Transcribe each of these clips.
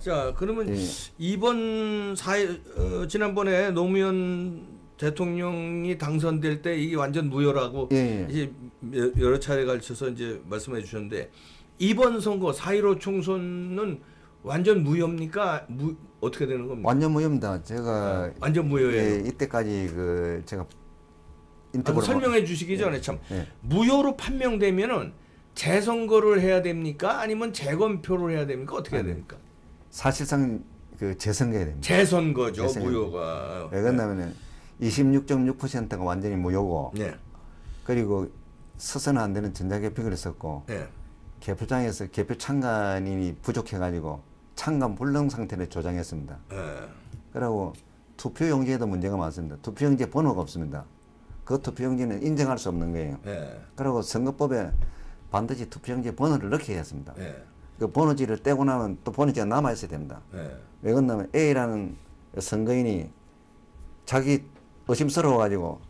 자, 그러면 예. 이번 지난번에 노무현 대통령이 당선될 때 이게 완전 무효라고 예. 이제 여러 차례 걸쳐서 이제 말씀해 주셨는데 이번 선거 4.15 총선은 완전 무효입니까? 어떻게 되는 겁니까? 완전 무효입니다. 제가 완전 무효예요. 예, 이때까지 그 제가 인터뷰를 설명해 주시기 전에 참 예. 무효로 판명되면은 재선거를 해야 됩니까? 아니면 재검표를 해야 됩니까? 어떻게 해야 됩니까? 사실상 그 재선거해야 됩니다. 재선거죠, 재선거. 무효가. 왜 그러냐면은 26.6%가 완전히 무효고 네. 그리고 서서는 안 되는 전자개표를 했었고 네. 개표장에서 개표 참관인이 부족해가지고 참관 불능 상태를 조장했습니다. 네. 그리고 투표용지에도 문제가 많습니다. 투표용지에 번호가 없습니다. 그 투표용지는 인정할 수 없는 거예요. 네. 그리고 선거법에 반드시 투표용지에 번호를 넣게 했습니다. 네. 그 번호지를 떼고 나면 또 번호지가 남아있어야 됩니다. 네. 왜 그러냐면 A라는 선거인이 자기 의심스러워가지고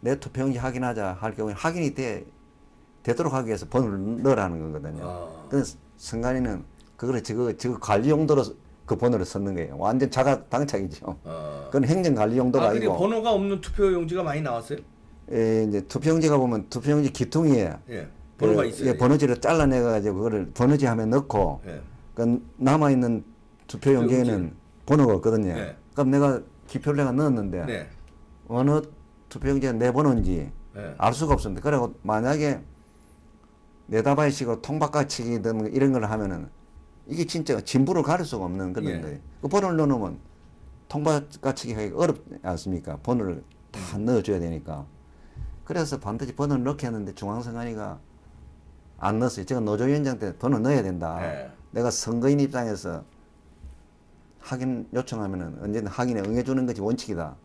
내 투표용지 확인하자 할 경우에 확인이 되도록 하기 위해서 번호를 넣으라는 거거든요. 그래서 선관위는 그거를 저거 관리 용도로 그 번호를 썼는 거예요. 완전 자가 당착이죠. 그건 행정 관리 용도가 근데 아니고. 번호가 없는 투표용지가 많이 나왔어요? 예, 이제 투표용지가 보면 투표용지 기퉁이에 예. 번호가 있어요. 예, 번호지를 잘라내가지고 그거를 번호지 하면 넣고 예. 그 남아있는 투표용지에는 번호가 없거든요. 네. 그럼 내가 기표를 내가 넣었는데 네. 어느 투표용지가 내 번호인지 네. 알 수가 없습니다. 그리고 만약에 내다바이식으로 통바꿔치기든 이런 걸 하면은 이게 진짜 진부를 가릴 수가 없는 그런 예. 거예요. 그 번호를 넣어놓으면 통바꿔치기 하기 어렵지 않습니까? 번호를 다 넣어줘야 되니까. 그래서 반드시 번호를 넣게 했는데 중앙선관위가 안 넣었어요. 제가 노조위원장 때 번호 넣어야 된다. 네. 내가 선거인 입장에서 확인 요청하면은 언제든 확인에 응해주는 것이 원칙이다.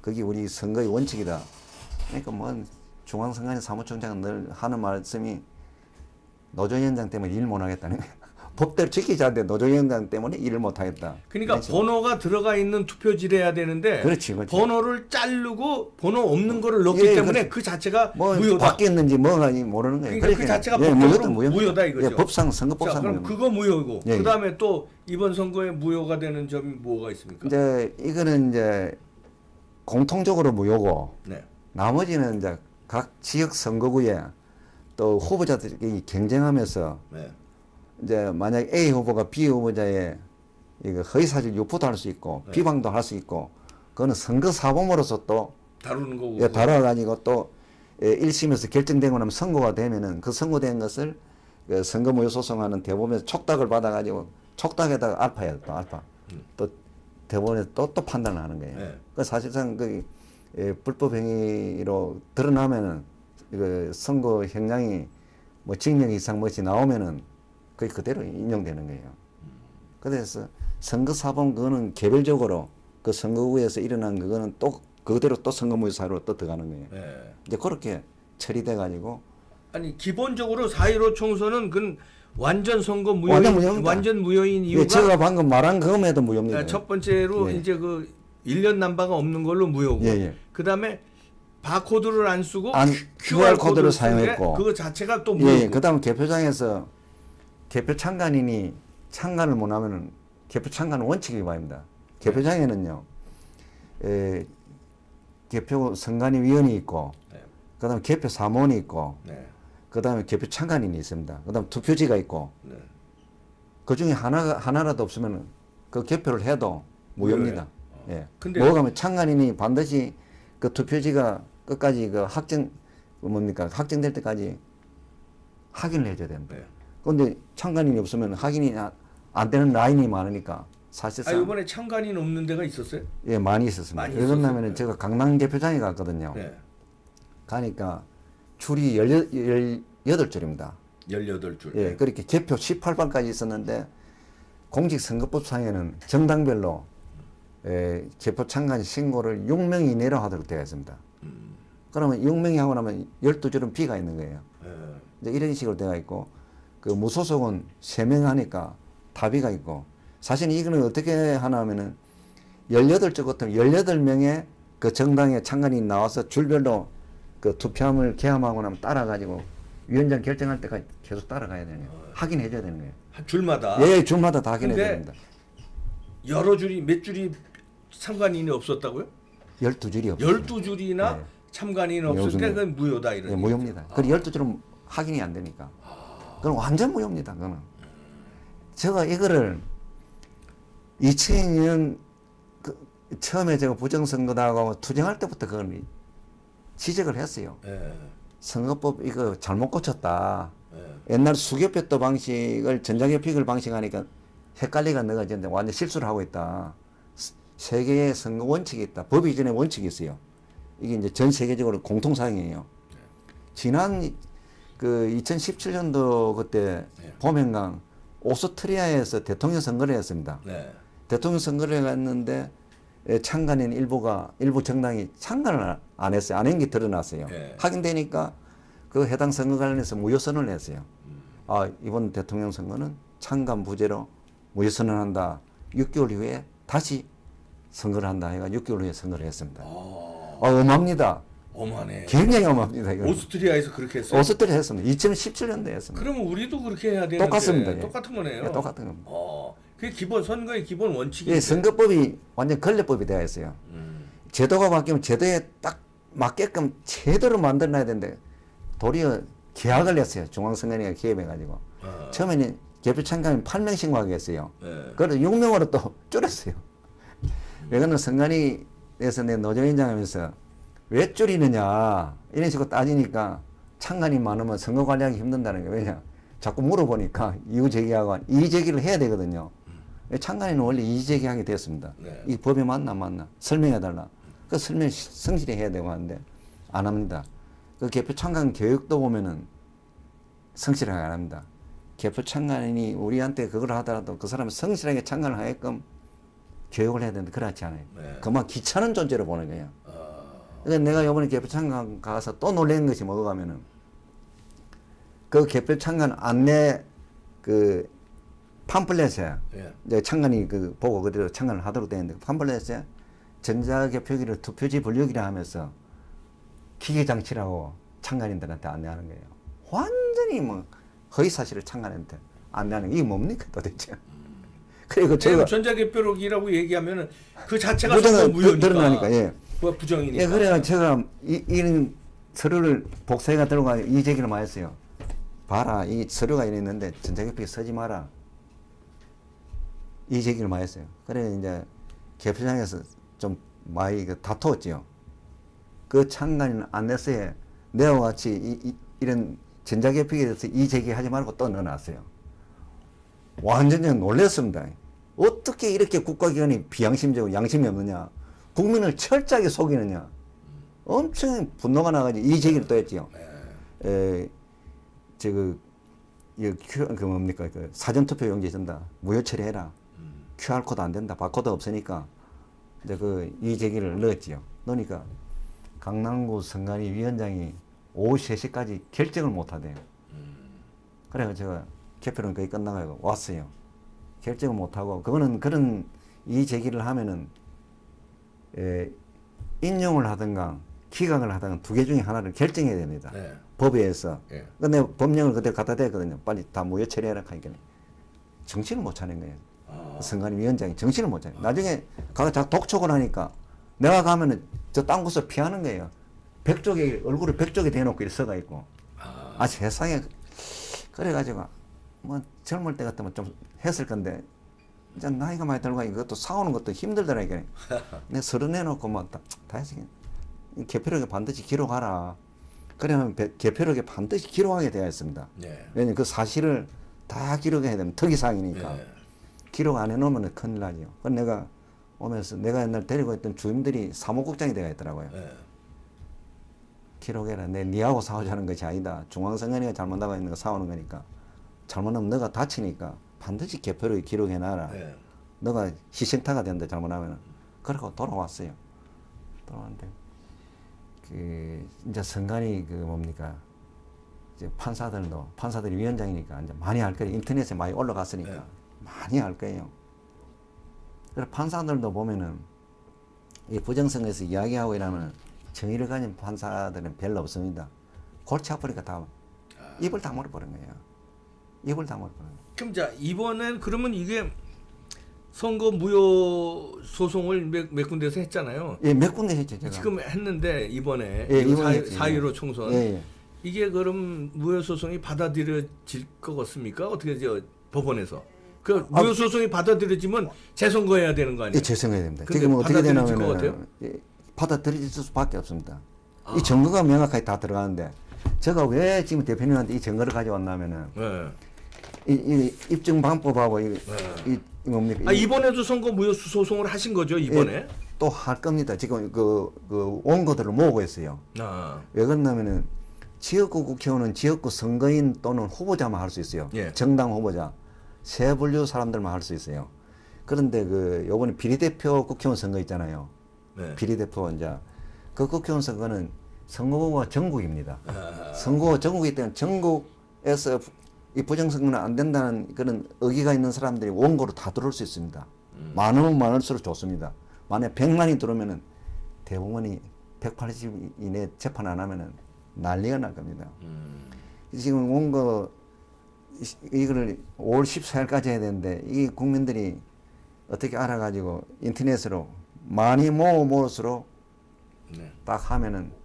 그게 우리 선거의 원칙이다. 그러니까 뭐 중앙선관위 사무총장은 늘 하는 말씀이 노조위원장 때문에 일 못하겠다는 거예요. 법대로 지키지 않는데 노조위원장 때문에 일을 못하겠다. 그러니까 번호가 들어가 있는 투표지를 해야 되는데 그렇지. 번호를 자르고 번호 없는 거를 넣기 예, 때문에 그 자체가 뭐 무효다. 바뀌었는지 뭐가 모르는 거예요. 그러니까 그 자체가 예, 법적으로 무효다. 무효다 이거죠. 예, 법상 자, 선거법상 그럼 무효입니다. 그거 무효고 예, 그다음에 또 이번 선거에 무효가 되는 점이 뭐가 있습니까? 이제 이거는 이제 공통적으로 무효고 네. 나머지는 이제 각 지역 선거구에 또 후보자들이 경쟁하면서 네. 이제 만약 A 후보가 B 후보자의 이거 허위사실 유포도 할 수 있고 네. 비방도 할 수 있고 그거는 선거 사범으로서 또 다루는 거고. 예, 다뤄가지고 또 1심에서 결정되고 나면 선고가 되면은 그 선고된 것을 그 선거무효 소송하는 대법원에서 촉탁을 받아가지고 촉탁에다가 알파야 또 알파 또 대법원에서 또 판단을 하는 거예요. 네. 그 사실상 그 불법 행위로 드러나면은 그 선거 형량이 뭐 징역 이상 뭐지 나오면은 그게 그대로 인용되는 거예요. 그래서 선거 사범 그거는 개별적으로 그 선거구에서 일어난 그거는 또 그대로 또 선거무효 사유로 또 들어가는 거예요. 네. 이제 그렇게 처리돼 가지고 아니 기본적으로 4.15 총선은 그 완전 선거 완전 무효입니다. 완전 무효인 이유가 예, 제가 방금 말한 그음에도 무효입니다. 첫 번째로 예. 이제 그 1년 남바가 없는 걸로 무효고 예, 예. 그다음에 바코드를 안 쓰고 QR 코드를 쓰는 게 사용했고 그거 자체가 또 무효고. 예, 그다음 개표장에서 개표 참관인이 참관을 못하면은 개표 참관 원칙이 위반입니다. 개표장에는요, 개표 선관위 위원이 있고, 네. 그다음 개표 사무원이 있고, 네. 그다음에 개표 참관인이 있습니다. 그다음 투표지가 있고, 네. 그 중에 하나라도 없으면은 그 개표를 해도 무효입니다. 예. 근데 뭐가 하면 참관인이 반드시 그 투표지가 끝까지 그 확정될 때까지 확인을 해줘야 됩니다. 네. 그런데 참관인이 없으면 확인이 안 되는 라인이 많으니까 사실상 이번에 참관인 없는 데가 있었어요? 예, 많이 있었습니다. 많이 왜 그러냐면 있었어요. 제가 강남 개표장에 갔거든요. 네. 가니까 줄이 18줄입니다. 18줄. 예, 그렇게 개표 18번까지 있었는데 공직선거법상에는 정당별로 개표 참관 신고를 6명 이내로 하도록 되어 있습니다. 그러면 6명이 하고 나면 12줄은 비가 있는 거예요. 이제 이런 식으로 되어 있고 그 무소속은 3명 하니까 다비가 있고 사실 이거는 어떻게 하나 하면은 18줄 같으면 18명의 그 정당의 참관인이 나와서 줄별로 그 투표함을 개함하고 나면 따라가지고 위원장 결정할 때까지 계속 따라가야 되는 거예요. 확인해 줘야 되는 거예요. 줄마다. 예, 줄마다 다 확인해 줘야 근데 됩니다. 여러 줄이 몇 줄이 참관인이 없었다고요? 12줄이 없어요. 12줄이나 네. 참관인이 없었으니까 그건 무효다 이런. 네, 무효입니다. 그리고 12줄은 확인이 안 되니까. 그건 완전 무효입니다. 그거는. 제가 이거를 2002년 처음에 제가 부정선거다고 투쟁할 때부터 그걸 지적을 했어요. 예. 선거법 이거 잘못 고쳤다. 예. 옛날 수개표도 방식을 전자개표기를 방식하니까 헷갈리가 넣어지는데 완전 실수를 하고 있다. 세계의 선거 원칙이 있다. 법 이전에 원칙이 있어요. 이게 이제 전 세계적으로 공통사항이에요. 지난 그 2017년도 그때 네. 봄행강 오스트리아에서 대통령 선거를 했습니다. 네. 대통령 선거를 했는데 참관인 일부 정당이 참관을 안 했어요. 안 한 게 드러났어요. 네. 확인되니까 그 해당 선거 관련해서 무효선언을 했어요. 아, 이번 대통령 선거는 참관 부재로 무효선언한다. 6개월 후에 다시 선거를 한다. 해가 6개월 후에 선거를 했습니다. 엄합니다. 어마네. 굉장히 엄합니다. 이거. 오스트리아에서 그렇게 했어요. 오스트리아 했습니다. 2017년도에 했습니다. 그러면 우리도 그렇게 해야 되는데 똑같습니다. 예. 똑같은 거네요. 예, 똑같은 겁니다. 그게 기본 선거의 기본 원칙이. 예, 선거법이 완전 권력법이 되어 있어요. 제도가 바뀌면 제도에 딱 맞게끔 제대로 만들어놔야 되는데 도리어 계약을 했어요. 중앙선관위가 개입해가지고. 처음에는 개표 참관인 8명 신고하게 했어요. 네. 그래서 6명으로 또 줄였어요. 왜냐면 선관위에서 내 노조위원장 하면서 왜 줄이느냐 이런 식으로 따지니까 참관이 많으면 선거 관리하기 힘든다는 거예요. 왜냐 자꾸 물어보니까 이유 제기하고 이의 제기를 해야 되거든요. 참관인은 원래 이의 제기하게 됐습니다. 네. 이 법에 맞나 설명해달라. 그 설명 성실히 해야 되고 하는데 안 합니다. 그 개표 참관 교육도 보면은 성실하게 안 합니다. 개표 참관인이 우리한테 그걸 하더라도 그 사람이 성실하게 참관을 하게끔 교육을 해야 되는데 그렇지 않아요. 네. 그만 귀찮은 존재로 보는 거예요. 그러니까 내가 이번에 개표 참관 가서 또 놀란 것이 뭐가 가면은 그 개표 참관 안내 그 팜플렛에 예. 이제 참관이 그 보고 그대로 참관을 하도록 되어 있는데 팜플렛에 전자개표기를 투표지 분류기라 하면서 기계장치라고 참관인들한테 안내하는 거예요. 완전히 뭐 허위사실을 참관인한테 안내하는 게 이게 뭡니까 도대체. 그리고 제가 전자개표록이라고 얘기하면은 그 자체가 부정은 선거 무효니까. 드러나니까 예. 그거 부정이니까. 예, 그래야 제가 이런 서류를 복사해가 들어가 이 제기를 많이 했어요. 봐라, 이 서류가 있는데 전자개표기 쓰지 마라. 이 제기를 많이 했어요. 그래 이제 개표장에서 좀 많이 다투었지요. 그 참관인 안내서에 내와 같이 이런 전자개표기에 대해서 이 제기하지 말고 또 넣어놨어요. 완전히 놀랐습니다. 어떻게 이렇게 국가기관이 비양심적으로 양심이 없느냐. 국민을 철저하게 속이느냐. 엄청 분노가 나가지고 이 제기를 또 했지요. 그 뭡니까. 그 사전투표 용지 준다. 무효 처리해라. QR코드 안 된다. 바코드 없으니까. 이제 이 제기를 넣었지요. 넣으니까 강남구 선관위 위원장이 오후 3시까지 결정을 못 하대요. 그래서 제가 개표는 거의 끝나가고 왔어요. 결정을 못 하고 그거는 그런 이 제기를 하면은 인용을 하든가 기각을 하든가 두 개 중에 하나를 결정해야 됩니다. 네. 법에 의해서. 예. 근데 법령을 그대로 갖다 댔거든요. 빨리 다 무효 처리해라 하니까 정신을 못 차린 거예요. 선관위 위원장이 정신을 못 차려. 나중에 가서 독촉을 하니까 내가 가면은 저 딴 곳을 피하는 거예요. 백쪽에 얼굴을 백쪽에 대놓고 일서가 있고. 세상에. 그래가지고 뭐 젊을 때 같으면 좀 했을 건데 이제 나이가 많이 들고 이것도 싸우는 것도 힘들더라니까. 내가 서른 내놓고 뭐 다 했으니 개표록에 반드시 기록하라. 그러면 개표록에 반드시 기록하게 되어 있습니다. 네. 왜냐면 그 사실을 다 기록해야 되면 특이사항이니까. 네. 기록 안 해놓으면 큰일 나죠. 그래서 내가 오면서 내가 옛날 데리고 있던 주임들이 사무국장이 되어 있더라고요. 네. 기록해라. 니하고 싸우자는 것이 아니다. 중앙선관위가 잘못하고 있는 거 싸우는 거니까. 잘못하면 너가 다치니까 반드시 개표를 기록해놔라. 네. 너가 희생타가 된다 잘못하면. 그러고 돌아왔어요. 돌아왔는데 이제 선관위 이제 판사들이 위원장이니까 이제 많이 할 거예요. 인터넷에 많이 올라갔으니까 네. 많이 할 거예요. 그래서 판사들도 보면은 이 부정선거에서 이야기하고 이러면 정의를 가진 판사들은 별로 없습니다. 골치 아프니까 다 입을 다물어버린 거예요. 입을 다물어버린 거예요. 그럼 자 이번엔 그러면 이게 선거 무효 소송을 몇 군데서 했잖아요. 예, 몇 군데 했죠, 제가. 지금 했는데 이번에 예, 이번에 4.15 총선 예, 예. 이게 그럼 무효 소송이 받아들여질 것 같습니까? 어떻게 법원에서 그 무효 소송이 받아들여지면 재선거해야 되는 거 아니에요? 예, 재선거해야 됩니다. 근데 지금 어떻게 받아들여질 것 되냐면은 같아요? 예, 받아들여질 수밖에 없습니다. 이 증거가 명확하게 다 들어가는데 제가 왜 지금 대표님한테 이 증거를 가져왔냐면은 네. 이 입증 방법하고 이 뭡니까? 이번에도 선거 무효 소송을 하신 거죠 이번에? 또 할 겁니다. 지금 그 원고들을 모으고 있어요. 아, 왜 그러냐면은 지역구 국회의원은 지역구 선거인 또는 후보자만 할 수 있어요. 예. 정당 후보자, 세 분류 사람들만 할 수 있어요. 그런데 그 요번에 비례대표 국회의원 선거 있잖아요. 네. 비례대표 이제 그 국회의원 선거는 선거구가 전국입니다. 선거가 전국이기 때문에 전국에서 이 부정선거는 안 된다는 그런 의기가 있는 사람들이 원고로 다 들어올 수 있습니다. 많으면 많을수록 좋습니다. 만약 100만이 들어오면은 대법원이 180 이내 재판 안 하면은 난리가 날 겁니다. 지금 원고 이거를 5월 14일까지 해야 되는데 이 국민들이 어떻게 알아가지고 인터넷으로 많이 모을수록 네. 딱 하면은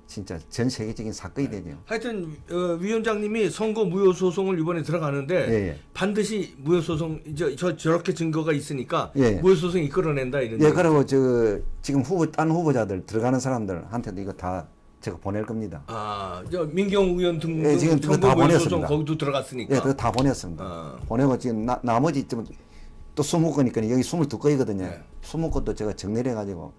진짜 전 세계적인 사건이 되죠. 하여튼 위원장님이 선거 무효 소송을 이번에 들어가는데 예, 예. 반드시 반드시 무효 소송 저렇게 증거가 있으니까 예. 무효 소송 이끌어낸다 이런. 예, 얘기. 그리고 지금 딴 후보자들 들어가는 사람들한테도 이거 다 제가 보낼 겁니다. 저 민경 의원 등등 예, 지금 그거 선거 다 무효 소송 보냈습니다. 거기도 들어갔으니까. 예, 그거 다 보냈습니다. 아. 보내고 지금 나머지 또 20건이니까 여기 22건이거든요. 네. 20건도 제가 정리를 해가지고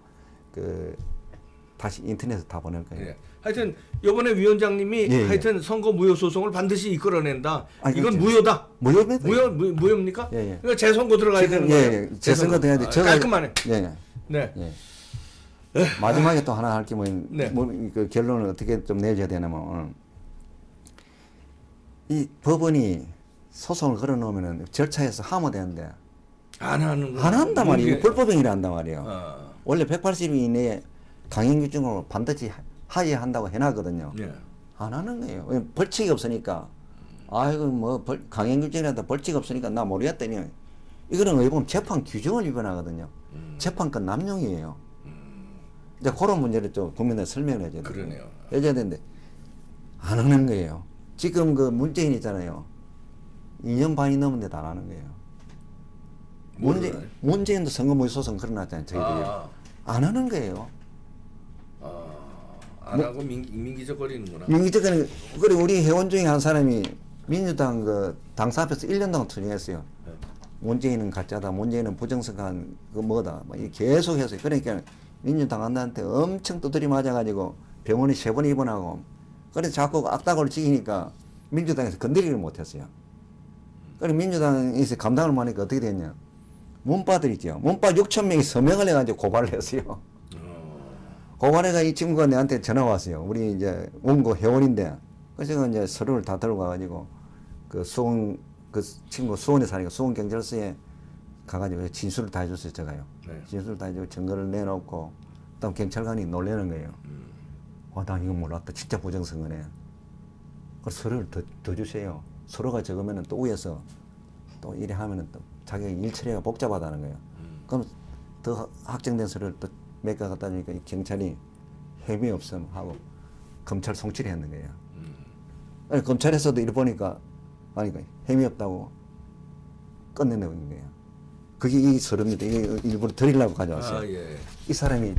다시 인터넷에 다 보낼 거예요. 예. 하여튼 이번에 위원장님이 예, 예. 하여튼 선거 무효 소송을 반드시 이끌어낸다. 아니, 이건 그렇죠. 무효다. 무효입니다. 무효입니까? 예, 예. 그러니까 재선거 들어가야 되는 지금 거예요. 예, 재선거 돼야 돼. 제가 깔끔하네. 예, 네. 예. 마지막에 또 하나 할 게 네. 그 결론을 어떻게 좀 내줘야 되냐면 이 법원이 소송을 걸어놓으면은 절차에서 하면 되는데 안 하는 거. 안 한단 말이에요. 불법행위를 한단 말이에요. 아, 원래 180일 이내에 강행규정으로 반드시 하여야 한다고 해놨거든요. 예. 안 하는 거예요. 왜? 벌칙이 없으니까. 아이고 뭐 강행규정이라도 벌칙 없으니까 나 모르겠다니. 이거는 왜 보면 재판 규정을 위반하거든요. 재판권 남용이에요. 이제 그런 문제를 좀 국민들 설명을 해줘야 돼요. 그러네요. 해줘야 되는데 안 하는 거예요. 지금 그 문재인 있잖아요. 2년 반이 넘었는데도 안 하는 거예요. 문재인도 선거무효 소송 걸어놨잖아요. 저희들이. 안 하는 거예요. 안 하고 민기적거리는구나. 민주당은 그리고 우리 회원 중에 한 사람이 민주당 그 당사 앞에서 1년 동안 투쟁했어요. 네. 문재인은 가짜다. 문재인은 부정선거한 그 뭐다. 막 이렇게 계속 했어요. 그러니까 민주당한테 엄청 두드리 맞아가지고 병원에 3번 입원하고 그래서 자꾸 악당을 지키니까 민주당에서 건드리를 못했어요. 그리고 민주당에서 감당을 못하니까 어떻게 됐냐. 문바들 있죠. 문바 6천 명이 서명을 해가지고 고발을 했어요. 고발해가 이 친구가 내한테 전화 왔어요. 우리 이제 원고 회원인데 그래서 제가 이제 서류를 다 들고 가가지고 그 친구 수원에 사니까 수원 경찰서에 가가지고 진술을 다 해줬어요. 제가요. 네. 진술을 다 해주고 증거를 내놓고 그다음 경찰관이 놀라는 거예요. 난 이거 몰랐다. 진짜 부정선거네. 그 서류를 더 주세요. 서류가 적으면은 또 위에서 또 이래 하면은 또 자기가 일 처리가 복잡하다는 거예요. 그럼 더 확정된 서류를 또 몇 개 갖다 주니까 이 경찰이 혐의 없음 하고 검찰 송치를 했는 거예요. 아니, 검찰에서도 이래 보니까 아니 혐의 없다고 끝내는 거예요. 그게 이 서류입니다. 이게 일부러 드리려고 가져왔어요. 예. 이 사람이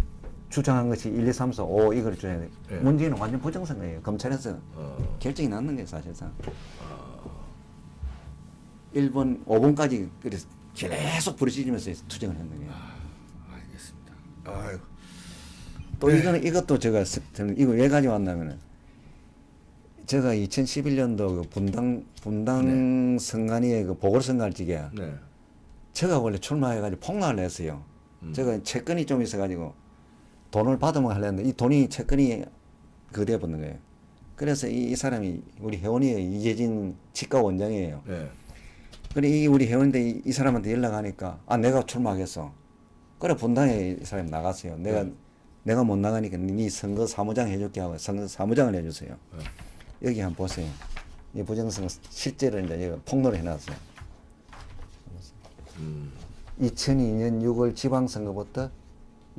주장한 것이 1, 2, 3, 4, 5 이걸 줘야 돼. 예. 문제는 완전 부정선거예요. 검찰에서 결정이 났는 거예요, 사실상. 1번, 5번까지 그래서 계속 부르짖으면서 투쟁을 했는 거예요. 알겠습니다. 아유. 또 이것도 저는 이거 왜 가져왔냐면은 제가 2011년도 그 분당 선관위의 그 보궐선거할 적에 네. 제가 원래 출마해가지고 폭락을 했어요. 제가 채권이 좀 있어가지고 돈을 받으면 하려는데 이 돈이 채권이 그대 붙는 거예요. 그래서 이 사람이 우리 회원이에요. 이재진 치과 원장이에요. 네. 그래 이 우리 회원인데 이 사람한테 연락하니까 내가 출마하겠어. 그래 분당에 이 사람이 나갔어요. 내가 못 나가니까 네 선거 사무장 해줄게 하고 선거 사무장을 해주세요. 여기 한번 보세요. 이 부정선거 실제로 이제 폭로를 해놨어요. 2002년 6월 지방선거부터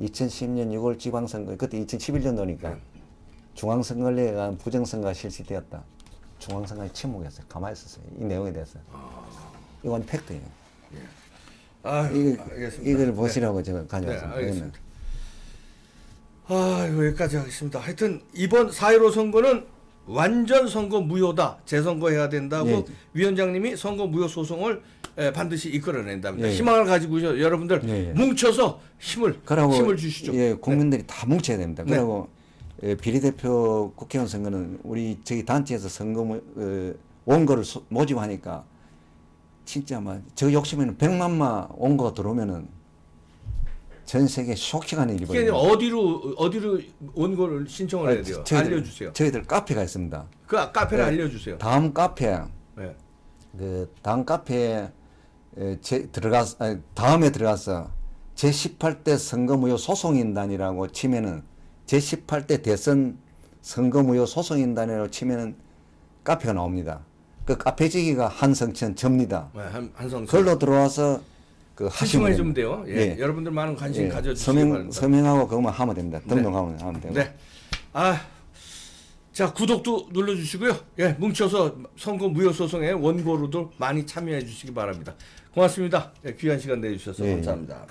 2010년 6월 지방선거, 그때 2011년도니까 중앙선거에 의한 부정선거가 실시되었다. 중앙선거에 침묵했어요. 가만히 있었어요. 이 내용에 대해서. 이건 팩트예요. 알겠습니다. 이걸 보시라고 제가 가져왔습니다. 네, 알겠습니다. 여기까지 하겠습니다. 하여튼 이번 4.15 선거는 완전 선거 무효다. 재선거해야 된다고 예. 위원장님이 선거 무효 소송을 반드시 이끌어낸답니다. 예. 희망을 가지고 여러분들 예. 뭉쳐서 힘을 주시죠. 예, 국민들이 다 뭉쳐야 됩니다. 네. 그리고 비례대표 국회의원 선거는 우리 저희 단체에서 선거 원고를 모집하니까 진짜 저 욕심에는 100만마 원고가 들어오면은 전 세계 쇼킹한 일이 이게 벌어요. 어디로 원고를 신청을 해야 돼요? 알려주세요. 저희들 카페가 있습니다. 그 카페를 네. 알려주세요. 다음 카페 네. 다음 카페에 다음에 들어가서 제18대 선거무효 소송인단이라고 치면은 제18대 대선 선거무효 소송인단이라고 치면은 카페가 나옵니다. 그 카페 지기가 한성천 접니다. 네, 한성 걸로 들어와서 신청해 주면 돼요. 예. 여러분들 많은 관심 가져주시기 바랍니다. 서명하고 그것만 하면 됩니다. 등록하면 하면 되고. 네. 자, 구독도 눌러주시고요. 예, 뭉쳐서 선거 무효 소송의 원고로도 많이 참여해 주시기 바랍니다. 고맙습니다. 예, 귀한 시간 내주셔서 감사합니다.